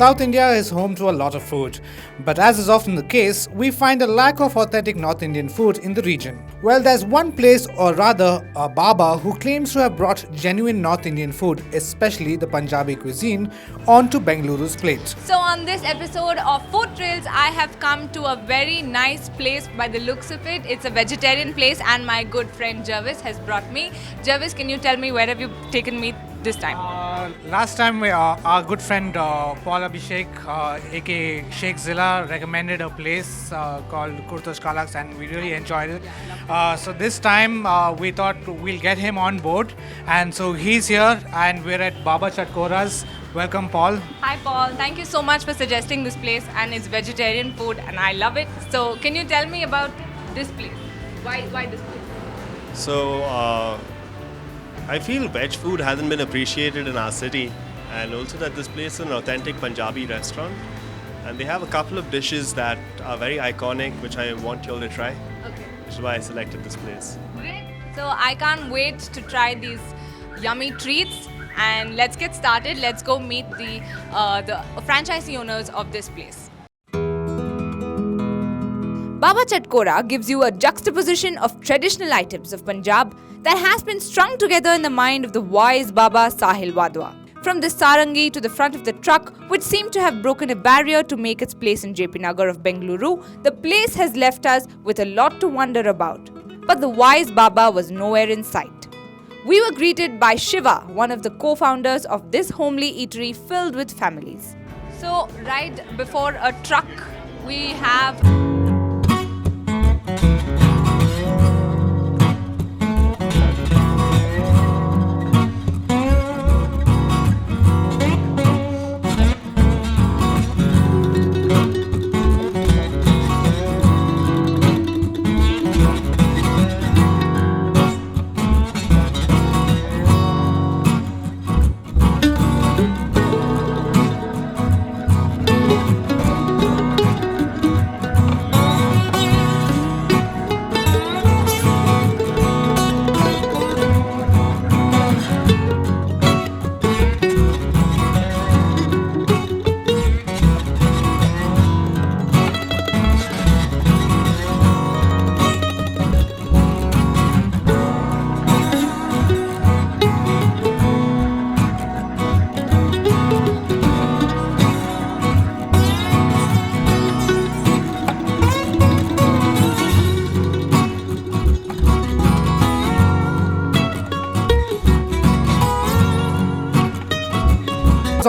South India is home to a lot of food, but as is often the case, we find a lack of authentic North Indian food in the region. Well, there's one place, or rather a Baba, who claims to have brought genuine North Indian food, especially the Punjabi cuisine, onto Bengaluru's plate. So on this episode of Food Trails, I have come to a very nice place by the looks of it. It's a vegetarian place and my good friend Jarvis has brought me. Jarvis, can you tell me where have you taken me this time? Last time, our good friend Paul Abhishek, aka Sheikh Zilla, recommended a place called Kurtosh Kalaks, and we really enjoyed it. So this time, we thought we'll get him on board, and so he's here, and we're at Baba Chatkora's. Welcome, Paul. Hi Paul, thank you so much for suggesting this place, and it's vegetarian food and I love it. So can you tell me about this place? Why this place? So, I feel veg food hasn't been appreciated in our city, and also that this place is an authentic Punjabi restaurant, and they have a couple of dishes that are very iconic, which I want you all to try. Okay. Which is why I selected this place. Great. So I can't wait to try these yummy treats, and let's get started. Let's go meet the franchisee owners of this place. Baba Chatkora gives you a juxtaposition of traditional items of Punjab that has been strung together in the mind of the wise Baba Sahil Wadhwa. From the sarangi to the front of the truck, which seemed to have broken a barrier to make its place in JP Nagar of Bengaluru, the place has left us with a lot to wonder about. But the wise Baba was nowhere in sight. We were greeted by Shiva, one of the co-founders of this homely eatery filled with families. So, right before a truck, we have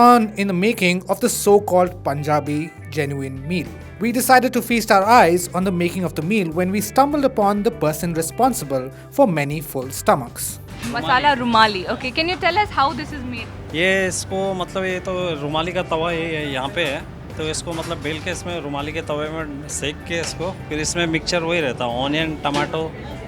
on in the making of the so-called Punjabi genuine meal. We decided to feast our eyes on the making of the meal when we stumbled upon the person responsible for many full stomachs. masala rumali. Okay, can you tell us how this is made? ये इसको मतलब ये तो रुमाली का तवा ये यहाँ पे है, तो इसको मतलब बेल के इसमें रुमाली के तवे में सेक के इसको फिर इसमें मिक्सचर वही रहता है, ऑनियन टमाटो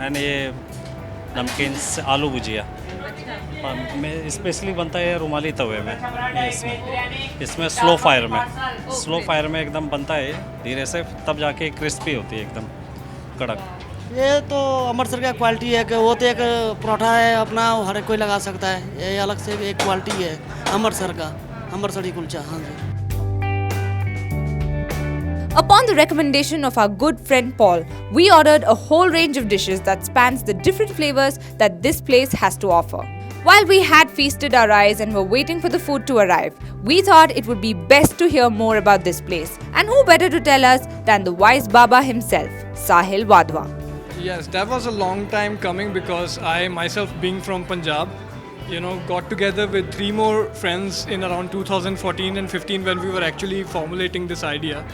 एंड ये नमकीन आलू भुजिया में स्पेशली बनता है रुमाली तवे में। ये इसमें स्लो फायर में एकदम बनता है धीरे से, तब जाके क्रिस्पी होती है एकदम कड़क। ये तो अमृतसर का क्वालिटी है कि वो तो एक पराठा है अपना, हर एक कोई लगा सकता है, ये अलग से एक क्वालिटी है अमृतसर का, अमृतसरी कुलचा। हाँ जी। Upon the recommendation of our good friend Paul, we ordered a whole range of dishes that spans the different flavors that this place has to offer. While we had feasted our eyes and were waiting for the food to arrive, we thought it would be best to hear more about this place. And who better to tell us than the wise Baba himself, Sahil Wadhwa. Yes, that was a long time coming because I myself, being from Punjab, got together with 3 more friends in around 2014 and 15 when we were actually formulating this idea.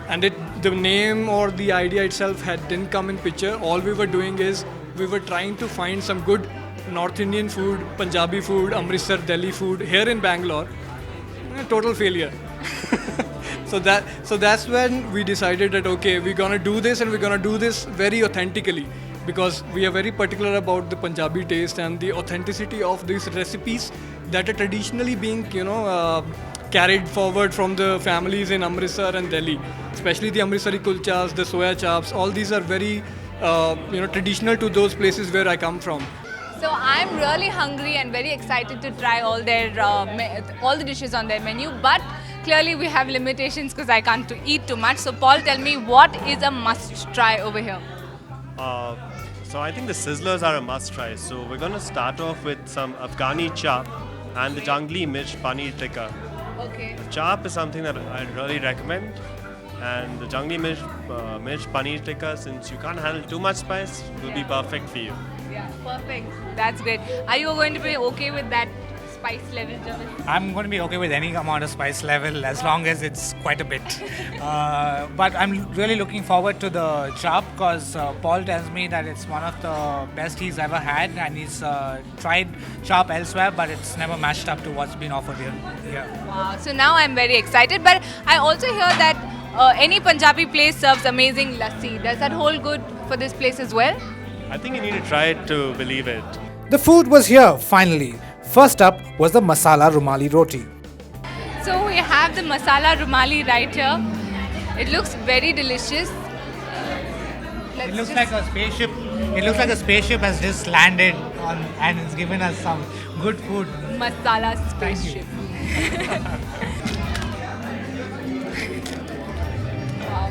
And the name or the idea itself didn't come in picture. All we were doing is we were trying to find some good North Indian food, Punjabi food, Amritsar, Delhi food here in Bangalore. Total failure. So that's when we decided that okay, we're gonna do this and we're gonna do this very authentically, because we are very particular about the Punjabi taste and the authenticity of these recipes that are traditionally being carried forward from the families in Amritsar and Delhi, especially the Amritsari kulchas, the soya chaps. All these are very traditional to those places where I come from. So I'm really hungry and very excited to try all their all the dishes on their menu. But clearly we have limitations because I can't eat too much. So Paul, tell me, what is a must try over here? So I think the sizzlers are a must try. So we're going to start off with some Afghani chop and the jungli mirch paneer tikka. Okay. Chop is something that I'd really recommend. And the jungli mirch paneer tikka, since you can't handle too much spice, will be perfect for you. Yeah, perfect. That's great. Are you going to be okay with that spice level, Javis? I'm going to be okay with any amount of spice level as long as it's quite a bit. But I'm really looking forward to the chop because Paul tells me that it's one of the best he's ever had, and he's tried chop elsewhere, but it's never matched up to what's been offered here. Yeah. Wow. So now I'm very excited. But I also hear that any Punjabi place serves amazing lassi. Does that hold good for this place as well? I think you need to try it to believe it. The food was here finally. First up was the masala rumali roti. So we have the masala rumali right here. It looks very delicious. It looks like a spaceship. It looks like a spaceship has just landed on and it's given us some good food. Masala spaceship. Wow.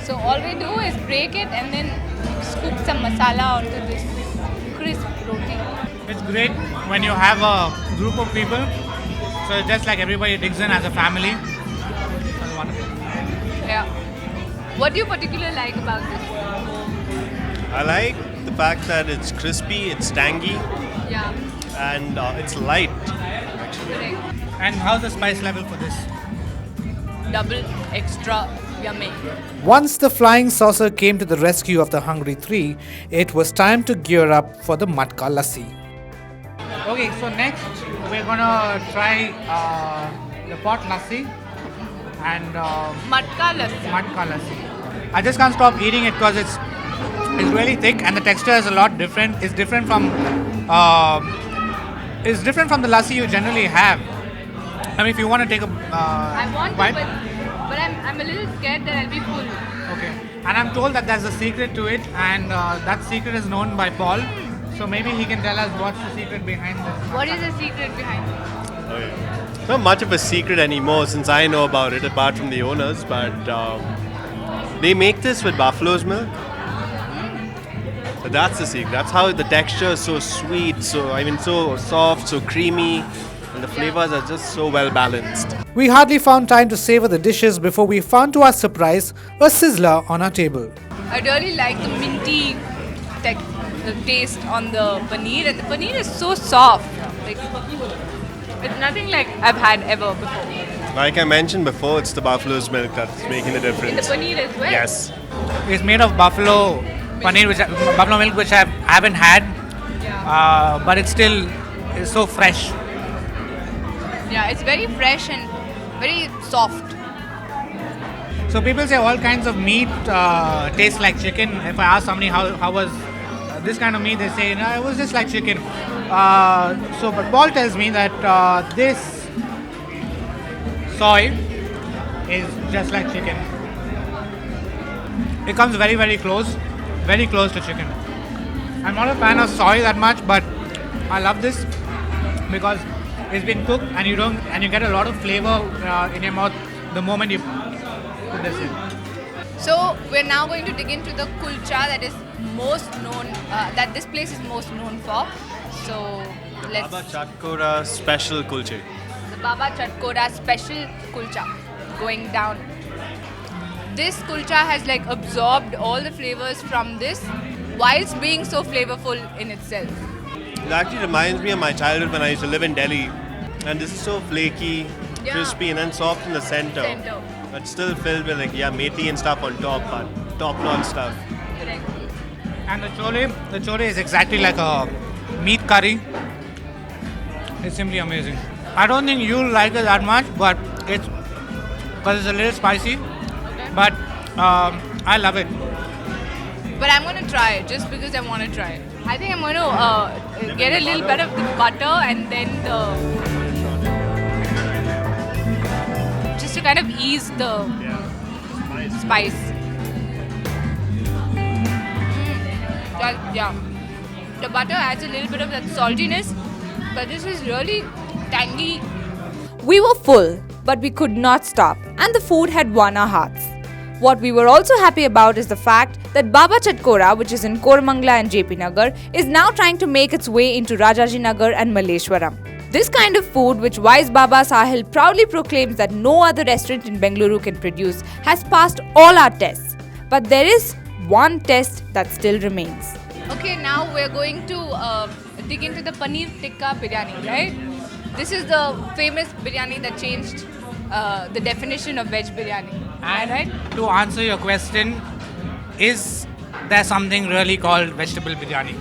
So all we do is break it and then scoop some masala onto this crisp roti. It's great when you have a group of people. So it's just like everybody digs in as a family. It's wonderful. Yeah. What do you particularly like about this? I like the fact that it's crispy, it's tangy, Yeah. and it's light. Correct. And how's the spice level for this? Double extra yummy. Once the flying saucer came to the rescue of the hungry three, it was time to gear up for the matka lassi. Okay, so next we're gonna try the pot lassi and Matka lassi. matka lassi. I just can't stop eating it because it's really thick and the texture is a lot different. It's different from the lassi you generally have. I mean, if you want to take a I want bite. to, but I'm a little scared that I'll be full. Okay. And I'm told that there's a secret to it, and that secret is known by Paul. So maybe he can tell us what's the secret behind this. What is the secret behind it? It's not much of a secret anymore since I know about it, apart from the owners, but they make this with buffalo's milk. So that's the secret. That's how the texture is so sweet, so soft, so creamy, and the flavors are just so well balanced. We hardly found time to savor the dishes before we found to our surprise a sizzler on our table. I really like the minty the taste on the paneer, and the paneer is so soft. Like, it's nothing like I've had ever before. Like I mentioned before, it's the buffalo's milk that's making the In the difference. paneer as well. Yes. It's made of buffalo paneer, buffalo milk, which I haven't had, Yeah. but it still is so fresh. Yeah, it's very fresh and very soft. So people say all kinds of meat tastes like chicken. If I ask somebody how was this kind of meat, they say, no, it was just like chicken. But Paul tells me that this soy is just like chicken. It comes very, very close to chicken. I'm not a fan of soy that much, but I love this because it's been cooked and you get a lot of flavor in your mouth the moment you put this in. So we're now going to dig into the kulcha that is most known, that this place is most known for. So let's. Baba Chatkora special kulche. The Baba Chatkora special kulcha going down. This kulcha has like absorbed all the flavors from this whilst being so flavorful in itself. It actually reminds me of my childhood when I used to live in Delhi. And this is so flaky, Yeah. crispy, and then soft in the center. But still filled with methi and stuff on top, but top-notch stuff. Correct. And the chole is exactly like a meat curry. It's simply amazing. I don't think you'll like it that much, but it's because it's a little spicy. Okay. But I love it. But I'm going to try it just because I want to try it. I think I'm going to get a little bit of the butter and then just to kind of ease the spice. Yeah. The butter adds a little bit of that saltiness, but this is really tangy. We were full, but we could not stop, and the food had won our hearts. What we were also happy about is the fact that Baba Chatkora, which is in Koramangala and JP Nagar, is now trying to make its way into Rajaji Nagar and Malleshwaram. This kind of food, which wise Baba Sahil proudly proclaims that no other restaurant in Bengaluru can produce, has passed all our tests. But there is one test that still remains. Okay, now we're going to dig into the paneer tikka biryani, right? This is the famous biryani that changed the definition of veg biryani. And Right? to answer your question, is there something really called vegetable biryani?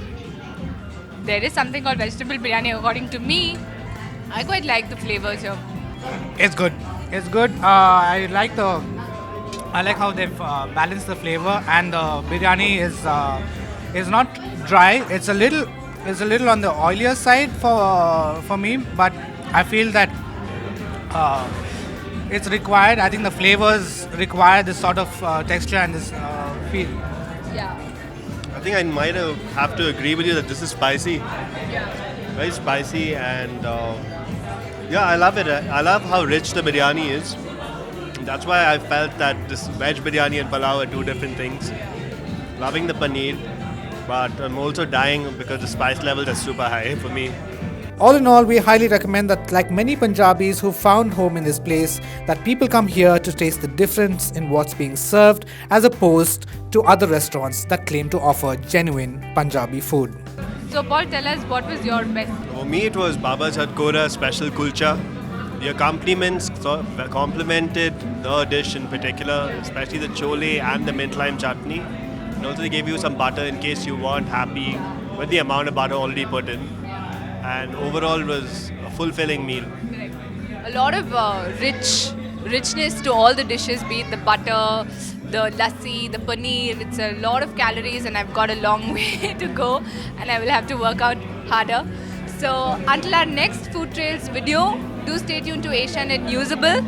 There is something called vegetable biryani according to me. I quite like the flavors here. It's good. It's good. I like how they've balanced the flavor, and the biryani is not dry. It's a little on the oilier side for me, but I feel that it's required. I think the flavors require this sort of texture and this feel. Yeah. I think I might have to agree with you that this is spicy. Very spicy, and yeah, I love it. I love how rich the biryani is. That's why I felt that this veg biryani and pulao are two different things. Loving the paneer, but I'm also dying because the spice levels are super high for me. All in all, we highly recommend that, like many Punjabis who found home in this place, that people come here to taste the difference in what's being served as opposed to other restaurants that claim to offer genuine Punjabi food. So Paul, tell us what was your best? For me, it was Baba Chatkora special kulcha. The accompaniments complemented the dish in particular, especially the chole and the mint lime chutney. And also they gave you some butter in case you weren't happy with the amount of butter already put in. And overall, it was a fulfilling meal. A lot of richness to all the dishes, be it the butter, the lassi, the paneer. It's a lot of calories, and I've got a long way to go, and I will have to work out harder. So until our next Food Trails video, do stay tuned to Asianet Newsable.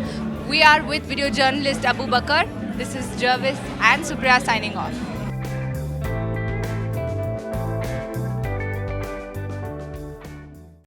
We are with video journalist Abu Bakar. This is Jervis and Supriya signing off.